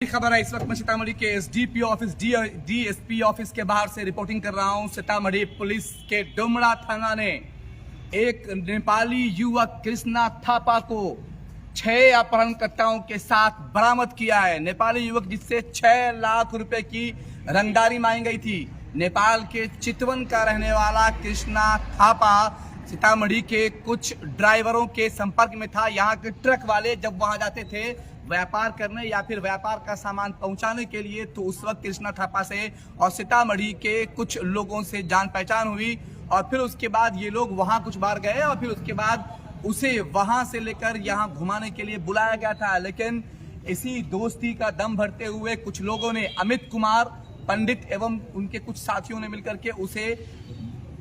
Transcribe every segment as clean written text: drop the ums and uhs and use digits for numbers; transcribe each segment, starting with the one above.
खबर है। इस वक्त मैं सीतामढ़ी के एसडीपी ऑफिस डीएसपी ऑफिस के बाहर से रिपोर्टिंग कर रहा हूं। सीतामढ़ी पुलिस के डुमरा थाना ने एक नेपाली युवक कृष्णा थापा को 6 अपहरणकर्ताओं के साथ बरामद किया है। नेपाली युवक जिससे 6 लाख रुपए की रंगदारी मांगी गई थी। नेपाल के चितवन का रहने वाला कृष्णा थापा सीतामढ़ी के कुछ ड्राइवरों के संपर्क में था। यहाँ के ट्रक वाले जब वहां जाते थे व्यापार करने या फिर व्यापार का सामान पहुंचाने के लिए, तो उस वक्त कृष्णा थापा से और सीतामढ़ी के कुछ लोगों से जान पहचान हुई और फिर उसके बाद ये लोग वहां कुछ बार गए और फिर उसके बाद उसे वहां से लेकर यहाँ घुमाने के लिए बुलाया गया था। लेकिन इसी दोस्ती का दम भरते हुए कुछ लोगों ने, अमित कुमार पंडित एवं उनके कुछ साथियों ने मिलकर के उसे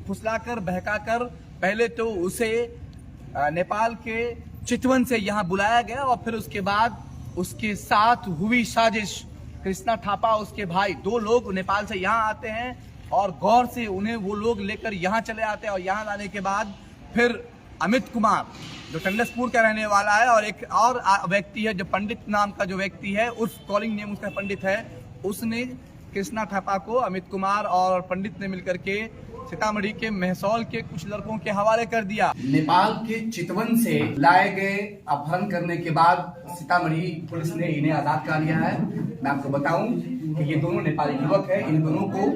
फुसलाकर बहकाकर पहले तो उसे नेपाल के चितवन से यहाँ बुलाया गया और फिर उसके बाद उसके साथ हुई साजिश। कृष्णा थापा उसके भाई 2 लोग नेपाल से यहाँ आते हैं और गौर से उन्हें वो लोग लेकर यहाँ चले आते हैं और यहाँ आने के बाद फिर अमित कुमार जो टंडसपुर का रहने वाला है और एक और व्यक्ति है जो पंडित नाम का जो व्यक्ति है, उस कॉलिंग नेम उसका पंडित है, उसने कृष्णा थापा को अमित कुमार और पंडित ने मिलकर के सीतामढ़ी के महसौल के कुछ लड़कों के हवाले कर दिया। नेपाल के चितवन से लाए गए अपहरण करने के बाद सीतामढ़ी पुलिस ने इन्हें आजाद कर लिया है। मैं आपको बताऊं कि ये दोनों नेपाली युवक हैं। इन दोनों को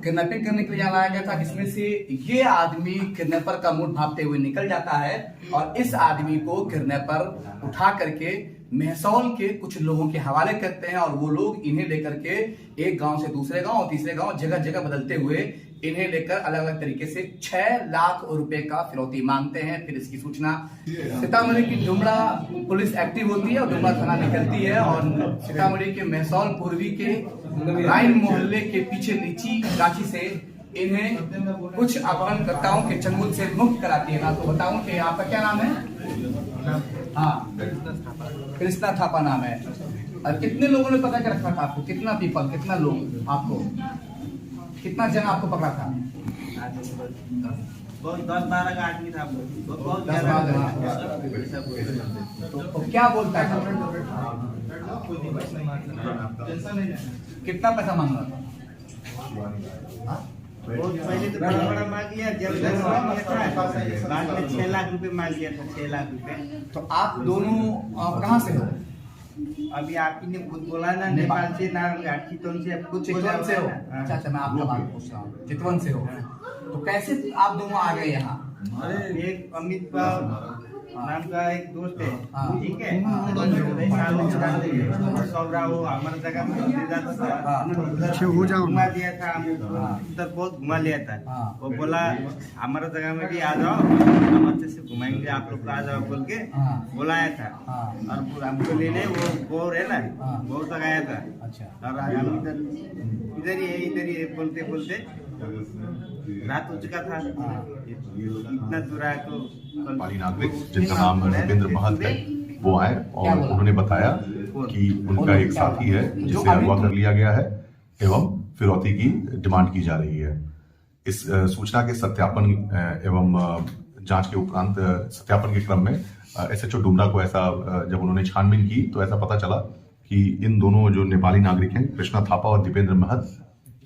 किडनैपिंग करने के लिए लाया गया था, जिसमें से ये आदमी किडनैपर का मुंह भांपते हुए निकल जाता है और इस आदमी को किडनैपर उठा करके महसौल के कुछ लोगों के हवाले करते हैं और वो लोग इन्हें लेकर के एक गांव से दूसरे गांव और तीसरे गांव जगह जगह बदलते हुए इन्हें लेकर अलग अलग तरीके से 6 लाख रुपए का फिरौती मांगते हैं। फिर इसकी सूचना सीतामढ़ी की डुमरा पुलिस एक्टिव होती है और डुमरा थाना निकलती है और सीतामढ़ी के महसौल पूर्वी के राइन मोहल्ले के पीछे नीची गाछी से इन्हें कुछ अपहरणकर्ताओं के चंगुल से मुक्त कराती है। मैं आपको बताऊं कि आपका क्या नाम है? हाँ, कृष्णा थापा नाम है। और कितने लोगों ने पता कर रखा था आपको? कितना पीपल, कितना लोग आपको, कितना जन आपको पकड़ा था? बहुत 10-12 आदमी था। बहुत तो क्या बोलता है? कितना पैसा मांग रहा था? पहले तो बड़ा मांग लिया, जब बाद में 6 लाख रुपए मांग लिया था। 6 लाख रुपए। तो आप दोनों कहाँ से हो? अभी आप ही ने खुद बोला ना, नेपाल से ना, चितवन से। खुद चितवन से हो? अच्छा, मैं आपका बात पूछ रहा हूँ। चितवन से हो तो कैसे आप दोनों आ गए यहाँ? एक अमित नाम का एक दोस्त है, ठीक है, वो हमारे जगह में जाता था, घुमा दिया था, उधर बहुत घुमा लिया था। वो बोला हमारे जगह में भी आ जाओ, हम अच्छे से घुमाएंगे, आप लोग आ जाओ बोल के बुलाया था। और हमको लेने वो गौर है ना, गौर तक आया था। और हम इधर ही बोलते बोलते रात हो चुका था। इतना दूर आया तो नेपाली नागरिक जिनका नाम दीपेंद्र महत है, वो आए और उन्होंने बताया कि उनका एक साथी है जिसे अगवा कर लिया गया है एवं फिरौती की डिमांड की जा रही है। इस सूचना के सत्यापन एवं जांच के उपरांत सत्यापन के क्रम में एसएचओ डुमरा को ऐसा जब उन्होंने छानबीन की तो ऐसा पता चला कि इन दोनों जो नेपाली नागरिक हैं, कृष्णा थापा और दीपेंद्र महत,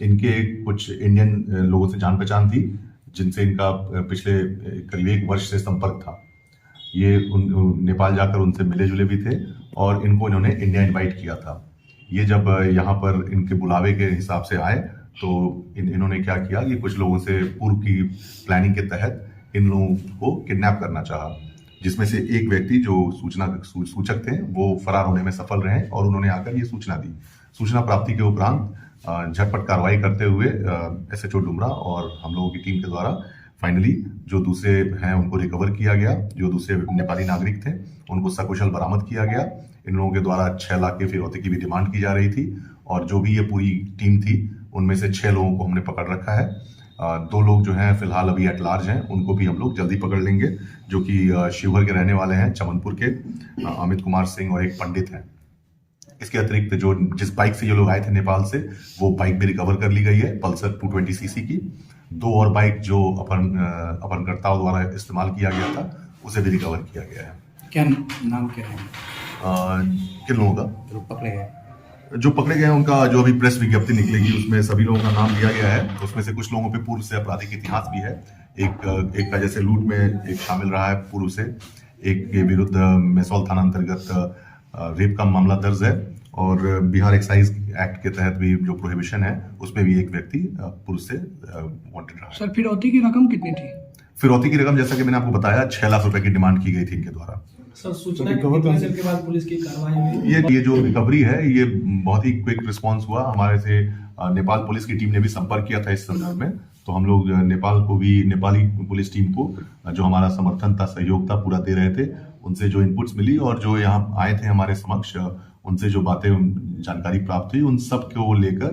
इनके कुछ इंडियन लोगों से जान पहचान थी जिनसे इनका पिछले करीब 1 वर्ष से संपर्क था। ये नेपाल जाकर उनसे मिले जुले भी थे और इनको इन्होंने इंडिया इनवाइट किया था। ये जब यहाँ पर इनके बुलावे के हिसाब से आए तो इन्होंने क्या किया कि कुछ लोगों से पूर्व की प्लानिंग के तहत इन लोगों को किडनैप करना चाहा, जिसमें से एक व्यक्ति जो सूचक थे वो फरार होने में सफल रहे और उन्होंने आकर ये सूचना दी। सूचना प्राप्ति के उपरांत झटपट कार्रवाई करते हुए एसएचओ डुमरा और हम लोगों की टीम के द्वारा फाइनली जो दूसरे हैं उनको रिकवर किया गया। जो दूसरे नेपाली नागरिक थे उनको सकुशल बरामद किया गया। इन लोगों के द्वारा 6 लाख के फिरौती की भी डिमांड की जा रही थी और जो भी ये पूरी टीम थी उनमें से 6 लोगों को हमने पकड़ रखा है। 2 लोग जो हैं फिलहाल अभी एट लार्ज हैं, उनको भी हम लोग जल्दी पकड़ लेंगे, जो कि शिवहर के रहने वाले हैं, चमनपुर के अमित कुमार सिंह और एक पंडित हैं। इसके अतिरिक्त जो जिस बाइक से ये लोग आए थे नेपाल से, वो बाइक भी रिकवर कर ली गई है, पल्सर 220 सीसी की। 2 और बाइक जो अपहरणकर्ताओं द्वारा इस्तेमाल किया गया था उसे भी रिकवर किया गया है। क्या नाम क्या है? किन लोगों का जो पकड़े हैं? जो पकड़े गए हैं उनका जो अभी प्रेस विज्ञप्ति निकलेगी उसमें सभी लोगों का नाम लिया गया है। उसमें से कुछ लोगों पे पूर्व से आपराधिक इतिहास भी है। एक का जैसे लूट में एक शामिल रहा है पूर्व से, एक के विरुद्ध मैसौल थाना अंतर्गत रेप का मामला दर्ज है, और बिहार एक्साइज एक्ट के तहत भी जो प्रोहिबिशन है उसमें भी एक व्यक्ति पूर्व से वांटेड रहा है। सर फिरौती की रकम कितनी थी? फिरौती की रकम जैसा कि मैंने आपको बताया 6 लाख रुपए की डिमांड की गई थी इनके द्वारा। सर सूचना कितने देर के बाद पुलिस की कार्रवाई हुई? ये जो रिकवरी है ये बहुत ही क्विक रिस्पांस हुआ। हमारे से नेपाल पुलिस की टीम ने भी संपर्क किया था इस संदर्भ में, तो हम लोग नेपाली पुलिस टीम को जो हमारा समर्थन था, सहयोग था, पूरा दे रहे थे। उनसे जो इनपुट्स मिली और जो यहाँ आए थे हमारे समक्ष, उनसे जो बातें जानकारी प्राप्त हुई, उन सब को लेकर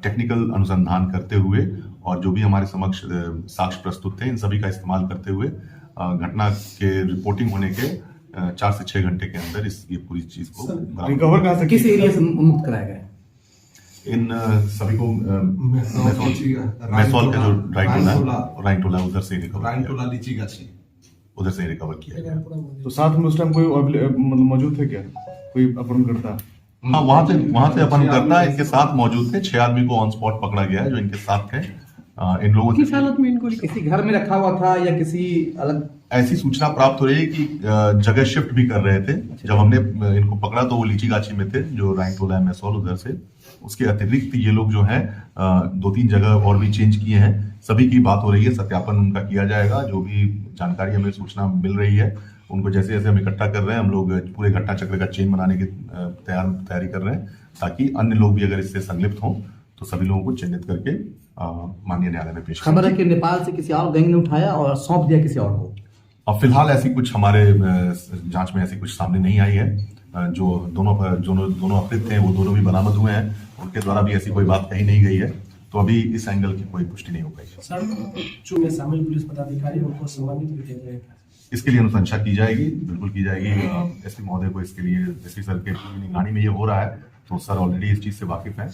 टेक्निकल अनुसंधान करते हुए और जो भी हमारे समक्ष साक्ष्य प्रस्तुत थे, इन सभी का इस्तेमाल करते हुए घटना के रिपोर्टिंग होने के 4 से 6 घंटे के अंदर ये पूरी चीज को रिकवर कर सकते। किस एरिया से मुक्त कराया गया? इन सभी को मैसौल का जो राइटोला उधर से रिकवर किया गया। तो साथ में उस टाइम कोई मतलब मौजूद थे क्या, कोई अपहरणकर्ता? हाँ, वहां से अपहरणकर्ता इनके साथ मौजूद थे। 6 आदमी को ऑन स्पॉट पकड़ा गया है जो इनके साथ थे। इन लोगों किस हालत में इनको किसी घर में रखा हुआ था या किसी अलग? ऐसी सूचना प्राप्त हो रही है कि जगह शिफ्ट भी कर रहे थे। जब हमने इनको पकड़ा तो वो लीची गाछी में थे, जो राइटोला मैसौल उधर से। उसके अतिरिक्त ये लोग जो हैं 2-3 जगह और भी चेंज किए हैं। सभी की बात हो रही है, सत्यापन उनका किया जाएगा। जो भी जानकारी हमें सूचना मिल रही है उनको जैसे जैसे हम इकट्ठा कर रहे हैं, हम लोग पूरे घटना चक्र का चेन बनाने की तैयारी कर रहे हैं, ताकि अन्य लोग भी अगर इससे संलिप्त हों तो सभी लोगों को चिन्हित करके माननीय न्यायालय में पेश करें। खबर है कि नेपाल से किसी और गैंग ने उठाया और सौंप दिया किसी और को। अब फिलहाल ऐसी कुछ हमारे जांच में ऐसी कुछ सामने नहीं आई है। जो दोनों अपराधी थे वो दोनों भी बरामद हुए हैं, उनके द्वारा भी ऐसी कोई बात कही नहीं गई है। तो अभी इस एंगल की कोई पुष्टि नहीं हो पाई। सर में शामिल पुलिस पदाधिकारी उनको सम्मानित भी किया जाएगा? इसके लिए अनुशंसा की जाएगी, बिल्कुल की जाएगी। एसपी महोदय को इसके लिए एसपी सर के निगरानी में ये हो रहा है, तो सर ऑलरेडी इस चीज से वाकिफ हैं।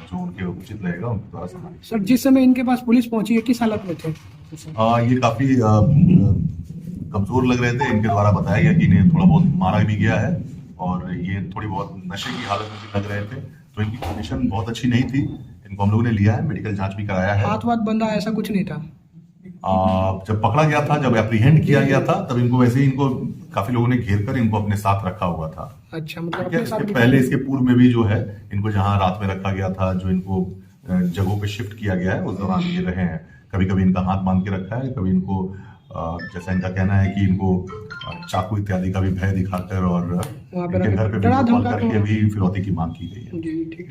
जो उनके उचित रहेगा उनके द्वारा सम्मानित। सर जिस समय इनके पास पुलिस पहुंची है किस हालत में थे? ये काफी कमजोर लग रहे थे। इनके द्वारा बताया गया कि इन्हें थोड़ा बहुत मारा भी गया है और ये थोड़ी बहुत नशे की हालत में भी लग रहे थे, तो इनकी कंडीशन बहुत अच्छी नहीं थी। इनको हम लोगों ने लिया है, मेडिकल जांच भी कराया है। हाथ वाथ बंधा ऐसा कुछ नहीं था? जब पकड़ा गया था, जब एप्रीहेंड किया गया था, तब इनको वैसे ही इनको काफी लोगों ने घेर कर इनको अपने साथ रखा हुआ था। अच्छा, मतलब इसके पहले इसके पूर्व में भी जो है इनको जहां रात में रखा गया था, जो इनको जगहों पे शिफ्ट किया गया है, उस दौरान ये रहे हैं। कभी कभी इनका हाथ बांध के रखा है, कभी इनको जैसा इनका कहना है कि इनको चाकू इत्यादि का भी भय दिखाकर और इनके घर पे भी कॉल करके भी फिरौती की मांग की गई है। जी ठीक है।